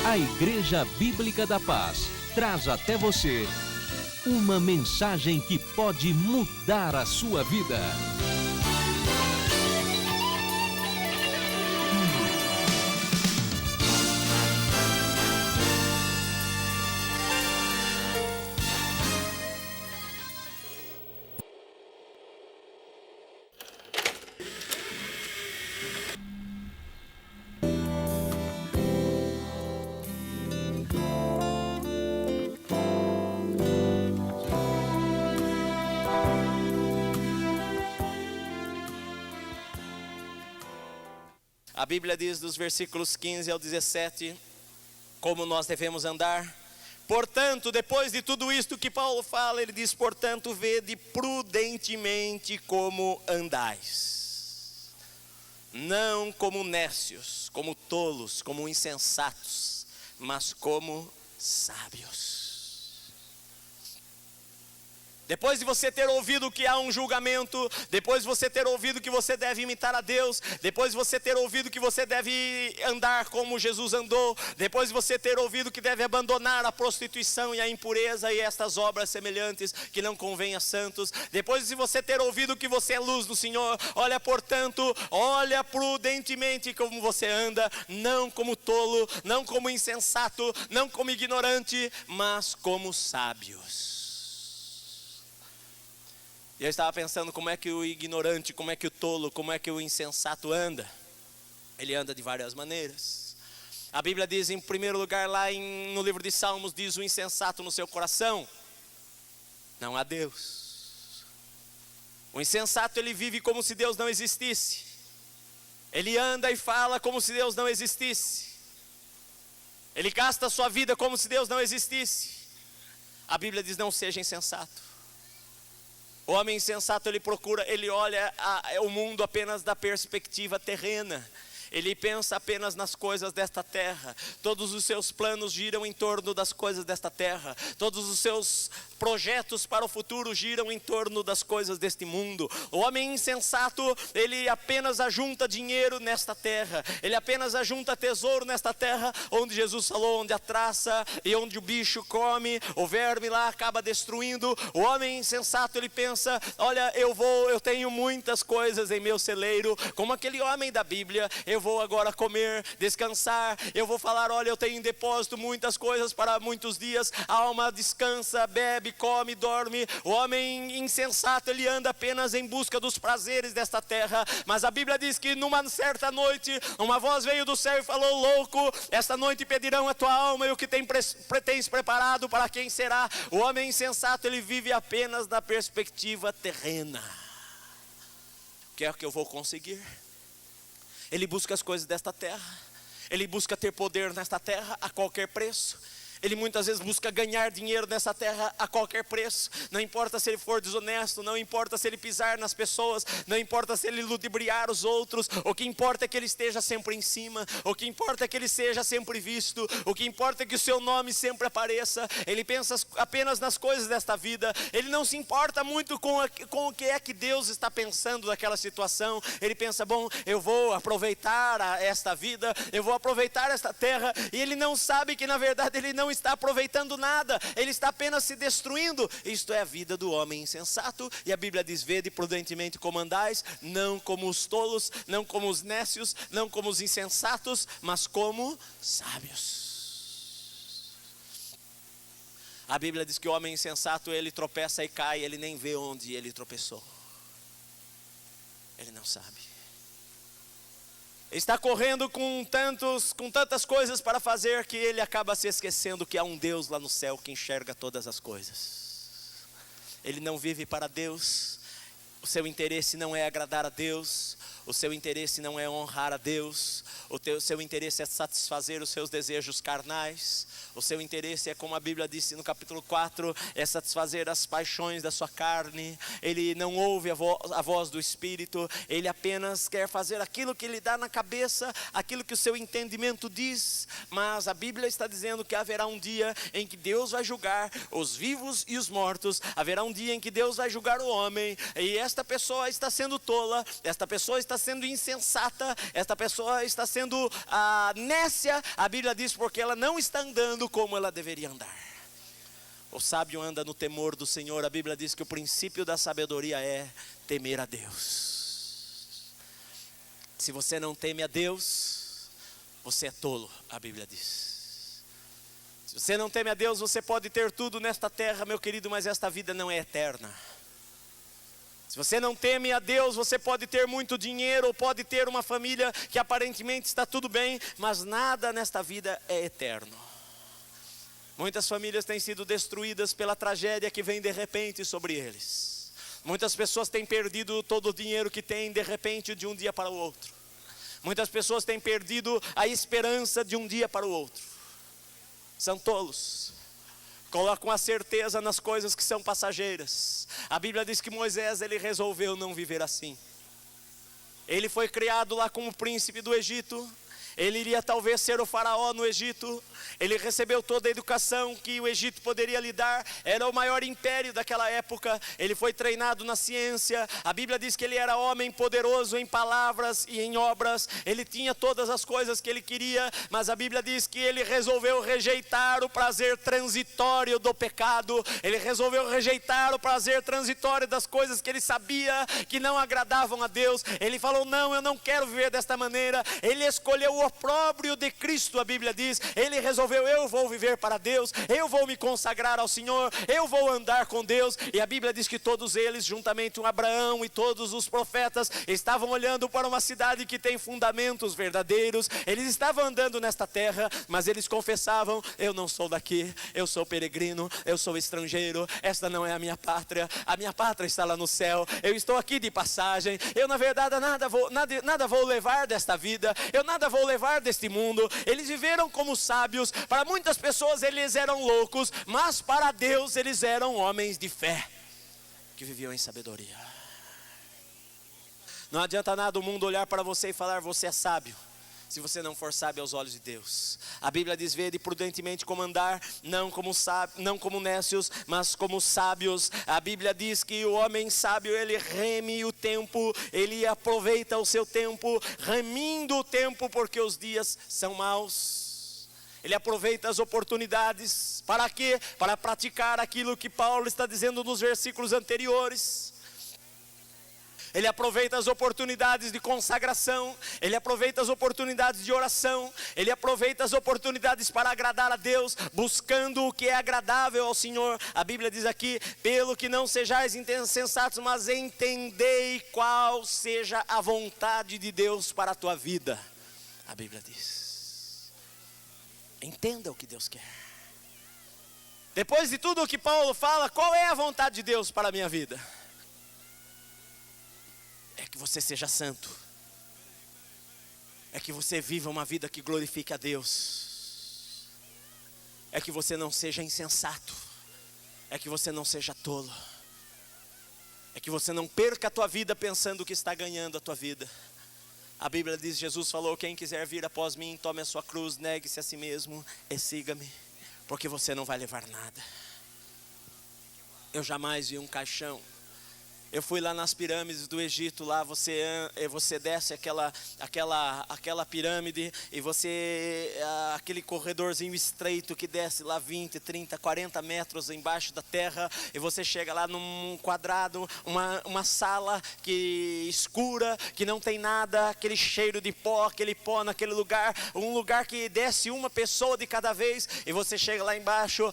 A Igreja Bíblica da Paz traz até você uma mensagem que pode mudar a sua vida. A Bíblia diz dos versículos 15 ao 17, como nós devemos andar. Portanto, depois de tudo isto que Paulo fala, ele diz: portanto, vede prudentemente como andais, não como nécios, como tolos, como insensatos, mas como sábios. Depois de você ter ouvido que há um julgamento, depois de você ter ouvido que você deve imitar a Deus, depois de você ter ouvido que você deve andar como Jesus andou, depois de você ter ouvido que deve abandonar a prostituição e a impureza e estas obras semelhantes que não convêm a santos, depois de você ter ouvido que você é luz do Senhor, olha, portanto, olha prudentemente como você anda, não como tolo, não como insensato, não como ignorante, mas como sábios. E eu estava pensando como é que o ignorante, como é que o tolo, como é que o insensato anda. Ele anda de várias maneiras. A Bíblia diz em primeiro lugar lá no livro de Salmos, diz: o insensato no seu coração não há Deus. O insensato, ele vive como se Deus não existisse. Ele anda e fala como se Deus não existisse. Ele gasta a sua vida como se Deus não existisse. A Bíblia diz: não seja insensato. O homem insensato, ele olha o mundo apenas da perspectiva terrena. Ele pensa apenas nas coisas desta terra. Todos os seus planos giram em torno das coisas desta terra. Todos os seus projetos para o futuro giram em torno das coisas deste mundo. O homem insensato, ele apenas ajunta dinheiro nesta terra. Ele apenas ajunta tesouro nesta terra, onde Jesus falou, onde a traça e onde o bicho come, o verme lá acaba destruindo. O homem insensato, ele pensa: olha, eu tenho muitas coisas em meu celeiro, como aquele homem da Bíblia. Eu vou agora comer, descansar, eu vou falar: olha, eu tenho em depósito muitas coisas para muitos dias. A alma descansa, bebe, come, dorme. O homem insensato, ele anda apenas em busca dos prazeres desta terra. Mas a Bíblia diz que numa certa noite, uma voz veio do céu e falou: louco, esta noite pedirão a tua alma, e o que tens preparado para quem será? O homem insensato, ele vive apenas da perspectiva terrena. O que é que eu vou conseguir? Ele busca as coisas desta terra. Ele busca ter poder nesta terra a qualquer preço. Ele muitas vezes busca ganhar dinheiro nessa terra a qualquer preço. Não importa se ele for desonesto, não importa se ele pisar nas pessoas, não importa se ele ludibriar os outros. O que importa é que ele esteja sempre em cima. O que importa é que ele seja sempre visto. O que importa é que o seu nome sempre apareça. Ele pensa apenas nas coisas desta vida. Ele não se importa muito com o que é que Deus está pensando daquela situação. Ele pensa: bom, eu vou aproveitar esta vida, eu vou aproveitar esta terra. E ele não sabe que na verdade ele não está aproveitando nada, ele está apenas se destruindo. Isto é a vida do homem insensato. E a Bíblia diz: vede prudentemente como andais, não como os tolos, não como os nécios, não como os insensatos, mas como sábios. A Bíblia diz que o homem insensato, ele tropeça e cai, ele nem vê onde ele tropeçou. Ele não sabe. Está correndo com tantas coisas para fazer, que ele acaba se esquecendo que há um Deus lá no céu que enxerga todas as coisas. Ele não vive para Deus. O seu interesse não é agradar a Deus. O seu interesse não é honrar a Deus. Seu interesse é satisfazer os seus desejos carnais. O seu interesse é, como a Bíblia disse no capítulo 4, é satisfazer as paixões da sua carne. Ele não ouve a voz do Espírito. Ele apenas quer fazer aquilo que lhe dá na cabeça, aquilo que o seu entendimento diz. Mas a Bíblia está dizendo que haverá um dia em que Deus vai julgar os vivos e os mortos. Haverá um dia em que Deus vai julgar o homem. E esta pessoa está sendo tola, esta pessoa está sendo insensata, esta pessoa está sendo nécia, a Bíblia diz, porque ela não está andando como ela deveria andar. O sábio anda no temor do Senhor. A Bíblia diz que o princípio da sabedoria é temer a Deus. Se você não teme a Deus, você é tolo, a Bíblia diz. Se você não teme a Deus, você pode ter tudo nesta terra, meu querido, mas esta vida não é eterna. Se você não teme a Deus, você pode ter muito dinheiro, ou pode ter uma família que aparentemente está tudo bem, mas nada nesta vida é eterno. Muitas famílias têm sido destruídas pela tragédia que vem de repente sobre eles. Muitas pessoas têm perdido todo o dinheiro que têm de repente de um dia para o outro. Muitas pessoas têm perdido a esperança de um dia para o outro. São tolos. Colocam a certeza nas coisas que são passageiras. A Bíblia diz que Moisés, ele resolveu não viver assim. Ele foi criado lá como príncipe do Egito. Ele iria talvez ser o faraó no Egito. Ele recebeu toda a educação que o Egito poderia lhe dar. Era o maior império daquela época. Ele foi treinado na ciência. A Bíblia diz que ele era homem poderoso em palavras e em obras. Ele tinha todas as coisas que ele queria. Mas a Bíblia diz que ele resolveu rejeitar o prazer transitório do pecado. Ele resolveu rejeitar o prazer transitório das coisas que ele sabia que não agradavam a Deus. Ele falou: não, eu não quero viver desta maneira. Ele escolheu o opróbrio de Cristo, a Bíblia diz. Ele resolveu: eu vou viver para Deus, eu vou me consagrar ao Senhor, eu vou andar com Deus. E a Bíblia diz que todos eles, juntamente com Abraão e todos os profetas, estavam olhando para uma cidade que tem fundamentos verdadeiros. Eles estavam andando nesta terra, mas eles confessavam: eu não sou daqui, eu sou peregrino, eu sou estrangeiro, esta não é a minha pátria está lá no céu, eu estou aqui de passagem, eu na verdade nada vou levar desta vida, eu nada vou levar deste mundo. Eles viveram como sábios. Para muitas pessoas eles eram loucos, mas para Deus eles eram homens de fé, que viviam em sabedoria. Não adianta nada o mundo olhar para você e falar: você é sábio, se você não for sábio aos olhos de Deus. A Bíblia diz: vede prudentemente como andar, não como nécios, mas como sábios. A Bíblia diz que o homem sábio, ele reme o tempo, ele aproveita o seu tempo, remindo o tempo, porque os dias são maus. Ele aproveita as oportunidades. Para quê? Para praticar aquilo que Paulo está dizendo nos versículos anteriores. Ele aproveita as oportunidades de consagração, ele aproveita as oportunidades de oração, ele aproveita as oportunidades para agradar a Deus, buscando o que é agradável ao Senhor. A Bíblia diz aqui: pelo que não sejais insensatos, mas entendei qual seja a vontade de Deus para a tua vida. A Bíblia diz: entenda o que Deus quer. Depois de tudo o que Paulo fala, qual é a vontade de Deus para a minha vida? É que você seja santo. É que você viva uma vida que glorifique a Deus. É que você não seja insensato. É que você não seja tolo. É que você não perca a tua vida pensando que está ganhando a tua vida. A Bíblia diz, Jesus falou: quem quiser vir após mim, tome a sua cruz, negue-se a si mesmo e siga-me. Porque você não vai levar nada. Eu jamais vi um caixão. Eu fui lá nas pirâmides do Egito, lá você desce aquela pirâmide e aquele corredorzinho estreito que desce lá 20, 30, 40 metros embaixo da terra, e você chega lá num quadrado, uma sala escura, que não tem nada, aquele cheiro de pó, aquele pó naquele lugar, um lugar que desce uma pessoa de cada vez, e você chega lá embaixo,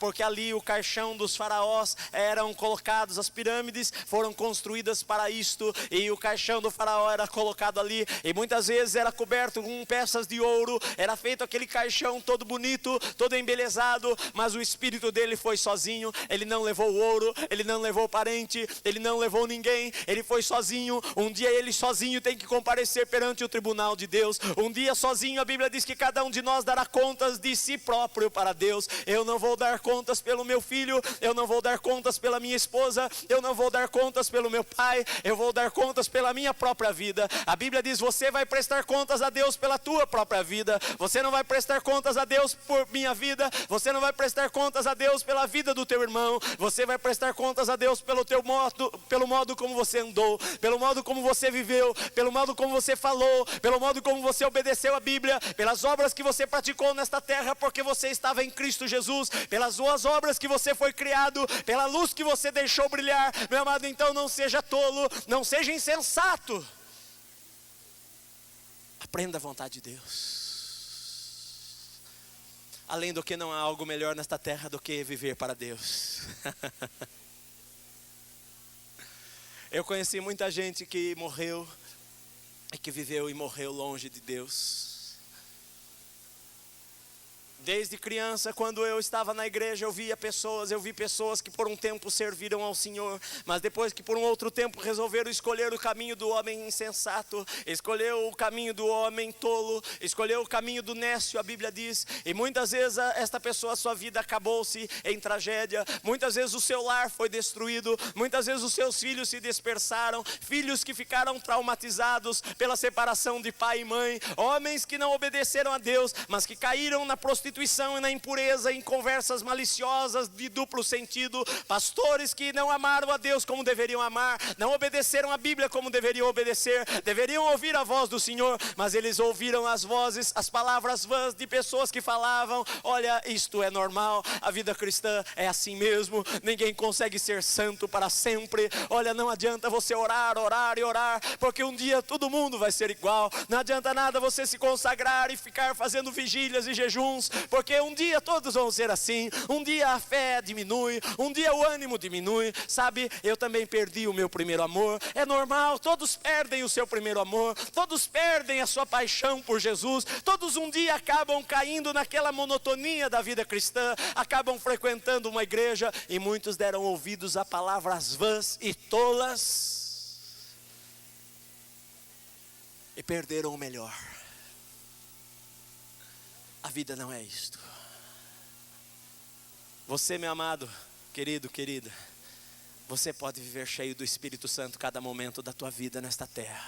porque ali o caixão dos faraós eram colocados, as pirâmides foram construídas para isto, e o caixão do faraó era colocado ali, e muitas vezes era coberto com peças de ouro, era feito aquele caixão todo bonito, todo embelezado, mas o espírito dele foi sozinho. Ele não levou o ouro, ele não levou parente, ele não levou ninguém, ele foi sozinho. Um dia ele sozinho tem que comparecer perante o tribunal de Deus. Um dia sozinho, a Bíblia diz que cada um de nós dará contas de si próprio para Deus. Eu não vou dar contas pelo meu filho, eu não vou dar contas pela minha esposa, eu não vou dar contas contas pelo meu Pai, eu vou dar contas pela minha própria vida. A Bíblia diz, você vai prestar contas a Deus pela tua própria vida. Você não vai prestar contas a Deus por minha vida, você não vai prestar contas a Deus pela vida do teu irmão, você vai prestar contas a Deus pelo modo como você andou, pelo modo como você viveu, pelo modo como você falou, pelo modo como você obedeceu a Bíblia, pelas obras que você praticou nesta terra, porque você estava em Cristo Jesus, pelas suas obras que você foi criado, pela luz que você deixou brilhar. Meu amado, então não seja tolo, não seja insensato. Aprenda a vontade de Deus. Além do que, não há algo melhor nesta terra do que viver para Deus. Eu conheci muita gente que morreu, e que viveu e morreu longe de Deus. Desde criança, quando eu estava na igreja, eu vi pessoas que por um tempo serviram ao Senhor, mas depois que por um outro tempo resolveram escolher o caminho do homem insensato, escolheu o caminho do homem tolo, escolheu o caminho do nécio, a Bíblia diz, e muitas vezes esta pessoa, sua vida acabou-se em tragédia, muitas vezes o seu lar foi destruído, muitas vezes os seus filhos se dispersaram, filhos que ficaram traumatizados pela separação de pai e mãe, homens que não obedeceram a Deus, mas que caíram na prostituição e na impureza, em conversas maliciosas de duplo sentido, pastores que não amaram a Deus como deveriam amar, não obedeceram a Bíblia como deveriam obedecer, deveriam ouvir a voz do Senhor, mas eles ouviram as vozes, as palavras vãs de pessoas que falavam, olha, isto é normal, a vida cristã é assim mesmo, ninguém consegue ser santo para sempre, olha, não adianta você orar e orar, porque um dia todo mundo vai ser igual, não adianta nada você se consagrar e ficar fazendo vigílias e jejuns, porque um dia todos vão ser assim, um dia a fé diminui, um dia o ânimo diminui, sabe, eu também perdi o meu primeiro amor, é normal, todos perdem o seu primeiro amor, todos perdem a sua paixão por Jesus, todos um dia acabam caindo naquela monotonia da vida cristã, acabam frequentando uma igreja, e muitos deram ouvidos a palavras vãs e tolas, e perderam o melhor. A vida não é isto. Você, meu amado, querido, querida, você pode viver cheio do Espírito Santo cada momento da tua vida nesta terra.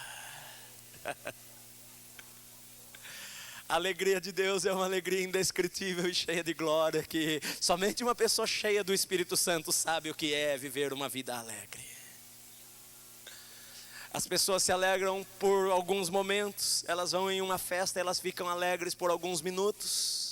A alegria de Deus é uma alegria indescritível e cheia de glória, que somente uma pessoa cheia do Espírito Santo sabe o que é viver uma vida alegre. As pessoas se alegram por alguns momentos, elas vão em uma festa, elas ficam alegres por alguns minutos.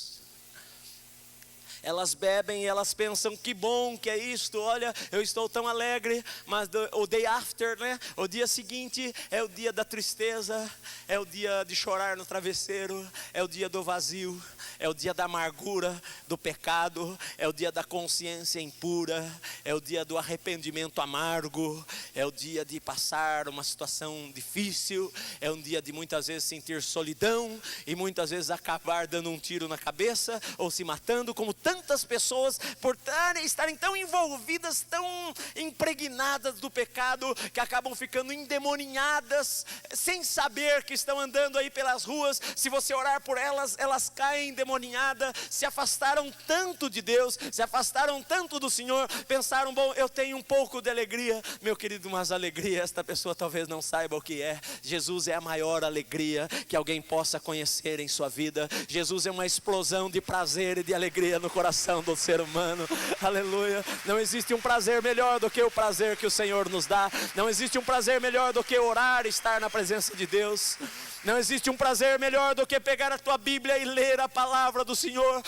Elas bebem e elas pensam, que bom que é isto, olha, eu estou tão alegre, mas o day after, né? O dia seguinte é o dia da tristeza, é o dia de chorar no travesseiro, é o dia do vazio, é o dia da amargura, do pecado, é o dia da consciência impura, é o dia do arrependimento amargo, é o dia de passar uma situação difícil, é um dia de muitas vezes sentir solidão, e muitas vezes acabar dando um tiro na cabeça, ou se matando, como tantas pessoas por estarem tão envolvidas, tão impregnadas do pecado, que acabam ficando endemoninhadas, sem saber que estão andando aí pelas ruas. Se você orar por elas, elas caem endemoniadas, se afastaram tanto de Deus, se afastaram tanto do Senhor, pensaram, bom, eu tenho um pouco de alegria. Meu querido, mas alegria, esta pessoa talvez não saiba o que é. Jesus é a maior alegria que alguém possa conhecer em sua vida. Jesus é uma explosão de prazer e de alegria no coração do ser humano, aleluia. Não existe um prazer melhor do que o prazer que o Senhor nos dá, não existe um prazer melhor do que orar e estar na presença de Deus, não existe um prazer melhor do que pegar a tua Bíblia e ler a palavra do Senhor,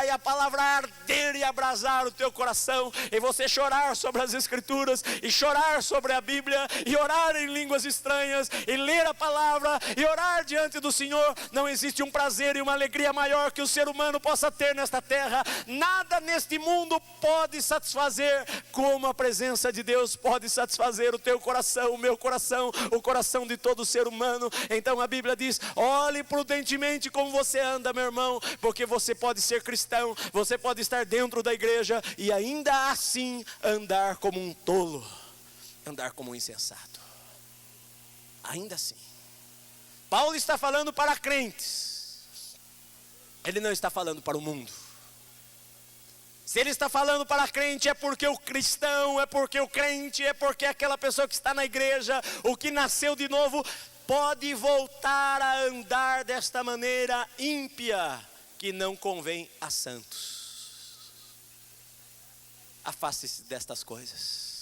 e a palavra arder e abrasar o teu coração, e você chorar sobre as Escrituras, e chorar sobre a Bíblia, e orar em línguas estranhas, e ler a palavra, e orar diante do Senhor. Não existe um prazer e uma alegria maior que o ser humano possa ter nesta terra. Nada neste mundo pode satisfazer como a presença de Deus pode satisfazer o teu coração, o meu coração, o coração de todo ser humano. Então a Bíblia diz, olhe prudentemente como você anda, meu irmão, porque você pode ser cristão, você pode estar dentro da igreja e ainda assim andar como um tolo, andar como um insensato, ainda assim. Paulo está falando para crentes, ele não está falando para o mundo. Se ele está falando para crente, é porque o cristão, é porque o crente, é porque aquela pessoa que está na igreja, o que nasceu de novo, pode voltar a andar desta maneira ímpia, que não convém a santos. Afaste-se destas coisas.